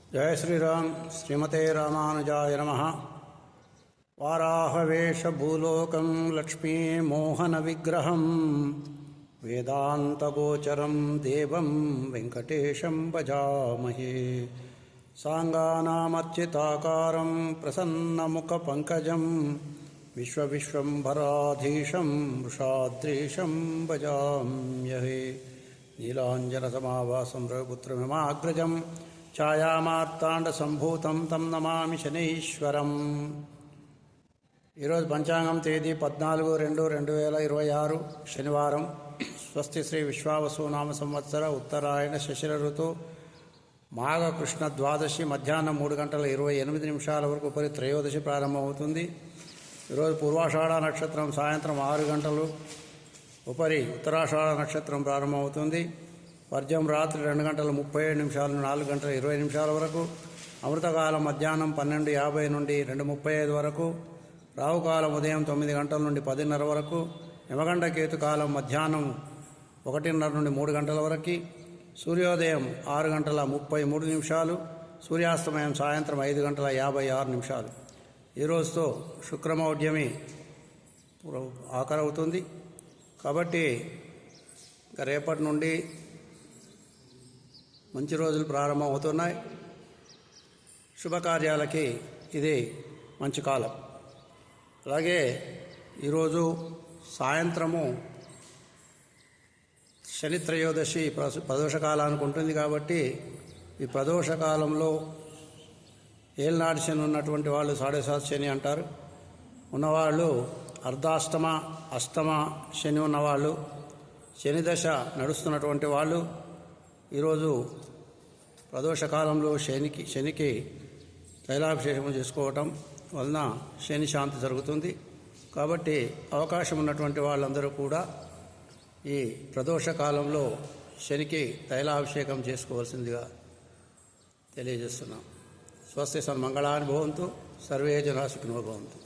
जय श्रीराम। श्रीमते रामानुजाय नमः। वाराहवेशभूलोकं लक्ष्मीमोहनविग्रहं वेदान्तगोचरं देवं वेङ्कटेशं भजामहे। साङ्गानामर्चिताकारं प्रसन्नमुखपङ्कजं विश्वविश्वम्भराधीशं वृषाद्रीशं भजाम्यहे। नीलाञ्जनसमाभासं रघुपुत्रमिमाग्रजं ఛాయామార్తాండసంభూతం తం నమామి శనీశ్వరం. ఈరోజు పంచాంగం తేదీ 14/2/2026 శనివారం. స్వస్తి శ్రీ విశ్వావసునామ సంవత్సర ఉత్తరాయణ శశిర ఋతు మాఘకృష్ణ ద్వాదశి మధ్యాహ్నం 3:28 వరకు ఉపరి త్రయోదశి ప్రారంభమవుతుంది. ఈరోజు పూర్వాషాఢ నక్షత్రం సాయంత్రం 6 గంటలు ఉపరి ఉత్తరాషాఢ నక్షత్రం ప్రారంభమవుతుంది. వర్జం రాత్రి 2:37 నుండి 4:20 వరకు. అమృతకాలం మధ్యాహ్నం 12:50 నుండి 2:35 వరకు. రావుకాలం ఉదయం 9 గంటల నుండి 10:30 వరకు. యమగండ కేతుకాలం మధ్యాహ్నం 1:30 నుండి 3 గంటల వరకు. సూర్యోదయం 6:33. సూర్యాస్తమయం సాయంత్రం 5:56. ఈ రోజుతో శుక్రమౌఢ్యమి ఆఖరవుతుంది. కాబట్టి రేపటి నుండి మంచి రోజులు ప్రారంభమవుతున్నాయి. శుభకార్యాలకి ఇది మంచి కాలం. అలాగే ఈరోజు సాయంత్రము శని త్రయోదశి ప్రదోషకాలానికి ఉంటుంది. కాబట్టి ఈ ప్రదోషకాలంలో ఏళ్ళనాటి శని ఉన్నటువంటి వాళ్ళు 7.5 శని అంటారు. ఉన్నవాళ్ళు అర్ధాష్టమ అష్టమ శని ఉన్నవాళ్ళు, శని దశ నడుస్తున్నటువంటి వాళ్ళు ఈరోజు ప్రదోషకాలంలో శనికి తైలాభిషేకం చేసుకోవటం వలన శని శాంతి జరుగుతుంది. కాబట్టి అవకాశం ఉన్నటువంటి వాళ్ళందరూ కూడా ఈ ప్రదోషకాలంలో శనికి తైలాభిషేకం చేసుకోవాల్సిందిగా తెలియజేస్తున్నాం. స్వస్తి సన్మంగళాని భవంతు. సర్వే జనా సుఖినో భవంతు.